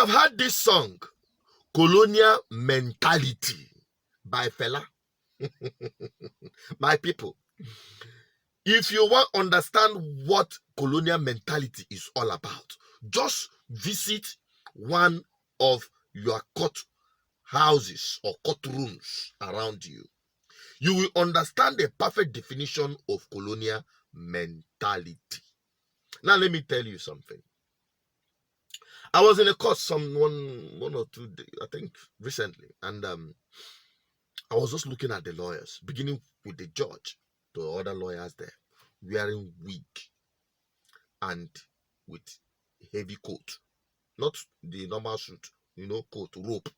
have heard this song, Colonial Mentality by Fela. My people, if you want to understand what colonial mentality is all about, just visit one of your court houses or courtrooms around you. You will understand the perfect definition of colonial mentality. Now, let me tell you something. I was in a court one or two days, I think recently, and I was just looking at the lawyers, beginning with the judge, the other lawyers there, wearing wig and with heavy coat, not the normal suit, coat, rope.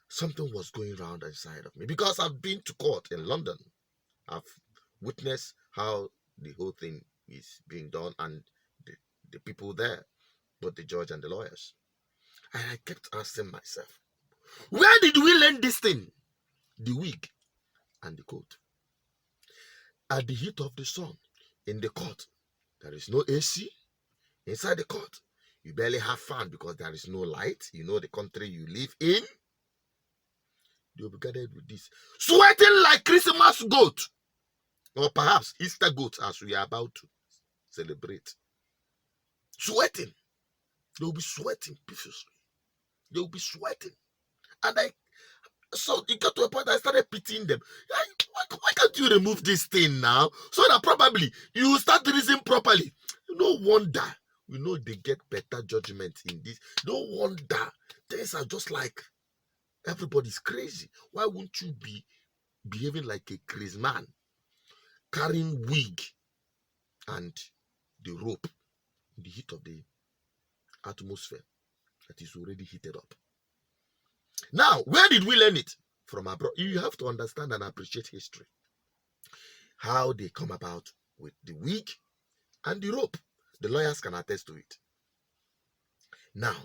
Something was going around inside of me because I've been to court in London. I've witnessed how the whole thing is being done and the people there, both the judge and the lawyers. And I kept asking myself, where did we learn this thing? The wig and the coat. At the heat of the sun, in the court, there is no AC. Inside the court, you barely have fan because there is no light. You know the country you live in. They'll be gathered with this, sweating like Christmas goat, or perhaps Easter goat, as we are about to celebrate. Sweating. They'll be sweating profusely. They'll be sweating. And so it got to a point I started pitying them. Why can't you remove this thing now? So that probably you will start reasoning properly. No wonder we know they get better judgment in this. No wonder things are just like everybody's crazy. Why won't you be behaving like a crazy man, carrying wig and the rope in the heat of the atmosphere that is already heated up? Now, where did we learn it? From abroad. You have to understand and appreciate history. How they come about with the wig and the rope. The lawyers can attest to it. Now,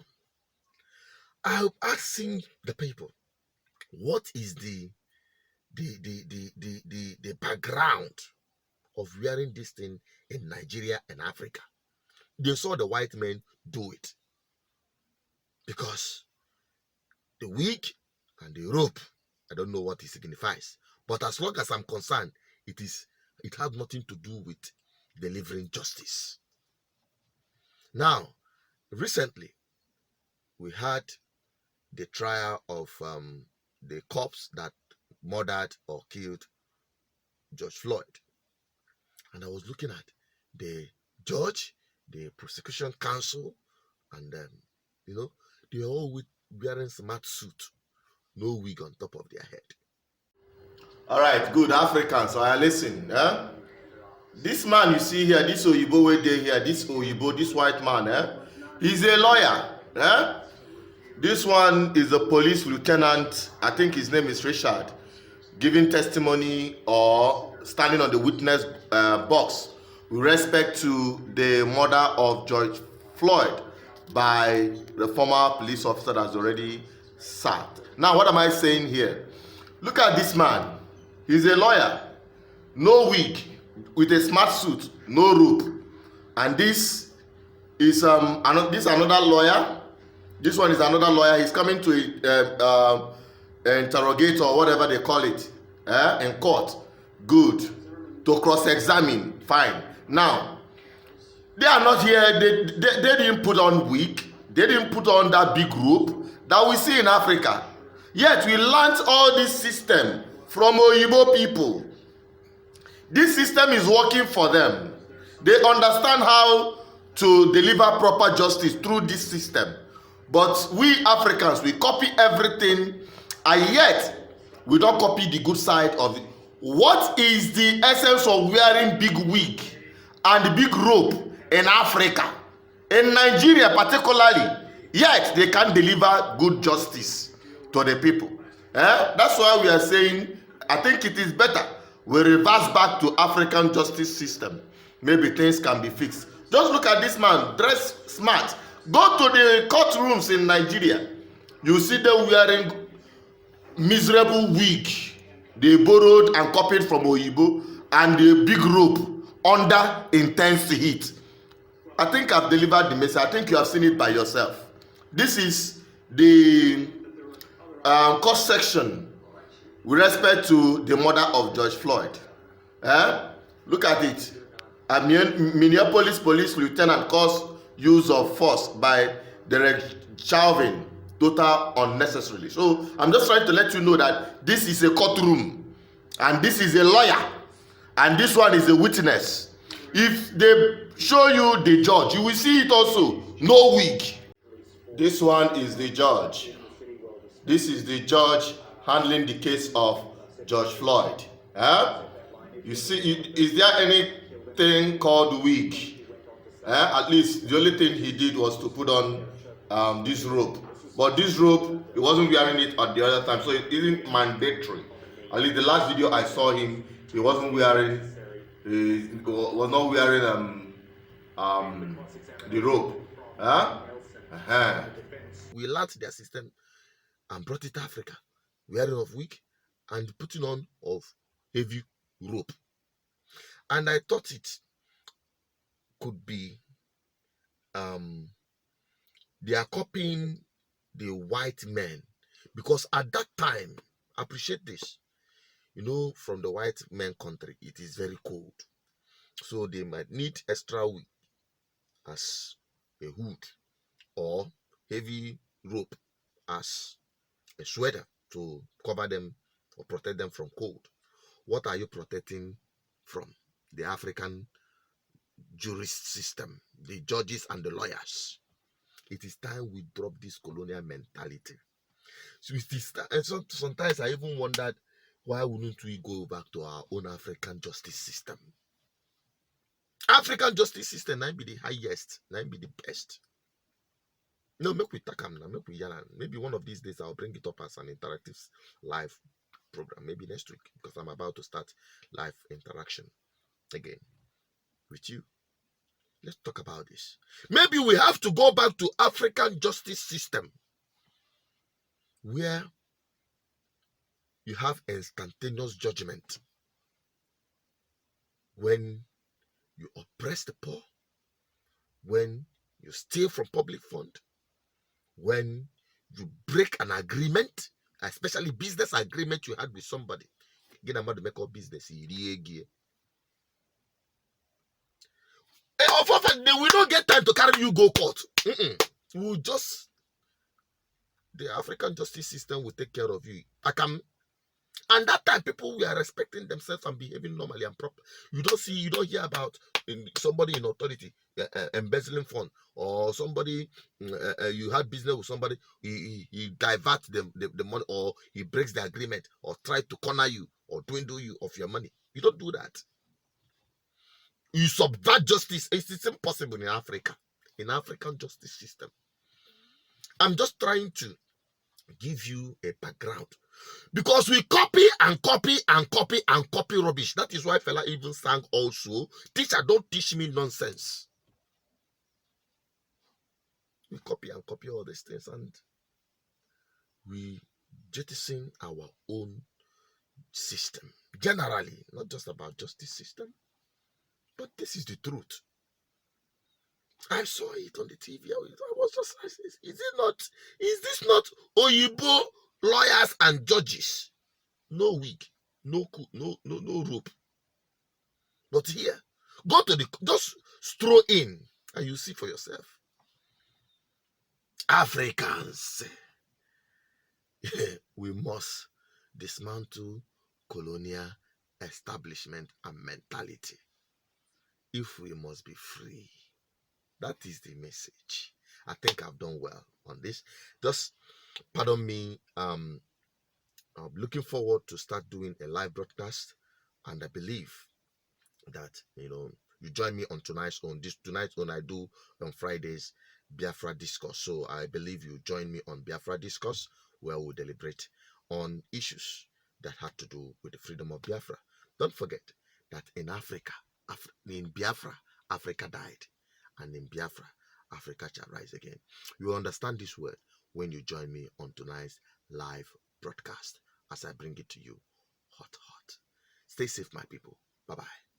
I'm asking the people, what is the background of wearing this thing in Nigeria and Africa? They saw the white men do it. Because the wig and the rope, I don't know what it signifies. But as long as I'm concerned, it has nothing to do with delivering justice. Now, recently, we had the trial of the cops that murdered or killed George Floyd. And I was looking at the judge, the prosecution counsel, and they were all wearing smart suit, no wig on top of their head. All right, good Africans. So I listen. This man you see here, this Oyibo way day here, this white man, he's a lawyer. This one is a police lieutenant. I think his name is Richard, giving testimony or standing on the witness box with respect to the murder of George Floyd by the former police officer that's already sacked. Now, what am I saying here? Look at this man. He's a lawyer, no wig, with a smart suit, no rope. And this is another lawyer. This one is another lawyer. He's coming to interrogate or whatever they call it in court. Good. To cross-examine. Fine. Now, they are not here. They didn't put on wig. They didn't put on that big rope that we see in Africa. Yet we learned all this system from Oyibo people. This system is working for them. They understand how to deliver proper justice through this system. But we Africans, we copy everything, and yet we don't copy the good side of it. What is the essence of wearing big wig and big rope in Africa, in Nigeria particularly? Yet they can't deliver good justice to the people. That's why we are saying, I think it is better we reverse back to African justice system. Maybe things can be fixed. Just look at this man, dressed smart. Go to the courtrooms in Nigeria. You see them wearing miserable wig. They borrowed and copied from Oyibo, and the big rope under intense heat. I think I've delivered the message. I think you have seen it by yourself. This is the cross section with respect to the murder of George Floyd. Look at it. A Minneapolis police lieutenant caused use of force by Derek Chauvin, total unnecessarily. So I'm just trying to let you know that this is a courtroom, and this is a lawyer, and this one is a witness. If they show you the judge, you will see it also. No wig. This one is the judge. This is the judge handling the case of George Floyd. You see, is there anything called wig? At least the only thing he did was to put on this rope. But this rope, he wasn't wearing it at the other time, so it isn't mandatory. At least the last video I saw him, he wasn't wearing, was not wearing the rope. We learned their system and brought it to Africa, wearing of wig and putting on of heavy rope. And I thought it could be they are copying the white men, because at that time, appreciate this, from the white men country, it is very cold, so they might need extra wig as a hood or heavy rope as a sweater to cover them or protect them from cold. What are you protecting from? The African jurist system, the judges and the lawyers. It is time we drop this colonial mentality. So it is, and sometimes I even wondered, why wouldn't we go back to our own African justice system? African justice system might be the highest, might be the best. No, make we takam now, make we yarn. Maybe one of these days I'll bring it up as an interactive live program. Maybe next week, because I'm about to start live interaction again with you. Let's talk about this. Maybe we have to go back to African justice system, where you have instantaneous judgment when you oppress the poor, when you steal from public fund, when you break an agreement, especially business agreement you had with somebody. Again, I'm about to make up business. We don't get time to carry you go court. We'll just, the African justice system will take care of you. And that time, people were respecting themselves and behaving normally and proper. You don't hear about somebody in authority embezzling fund, or somebody you had business with somebody, he diverts the money, or he breaks the agreement, or try to corner you or dwindle you of your money. You don't do that. You subvert justice. It's impossible in Africa, in African justice system. I'm just trying to give you a background, because we copy and copy and copy and copy rubbish. That is why Fela even sang also, "Teacher, don't teach me nonsense." We copy and copy all these things, and we jettison our own system generally, not just about justice system, but this is the truth. I saw it on the TV. I was just asking, is this not Oyibo lawyers and judges? No wig, no rope. But here, go to just stroll in and you see for yourself. Africans, we must dismantle colonial establishment and mentality if we must be free. That is the message. I think I've done well on this. Just pardon me. I'm looking forward to start doing a live broadcast, and I believe that you join me on tonight's own. Tonight's own I do on Fridays, Biafra Discourse. So I believe you join me on Biafra Discourse, where we'll deliberate on issues that had to do with the freedom of Biafra. Don't forget that in Africa, in Biafra, Africa died. And in Biafra, Africa shall rise again. You will understand this word when you join me on tonight's live broadcast as I bring it to you hot. Stay safe, my people. Bye-bye.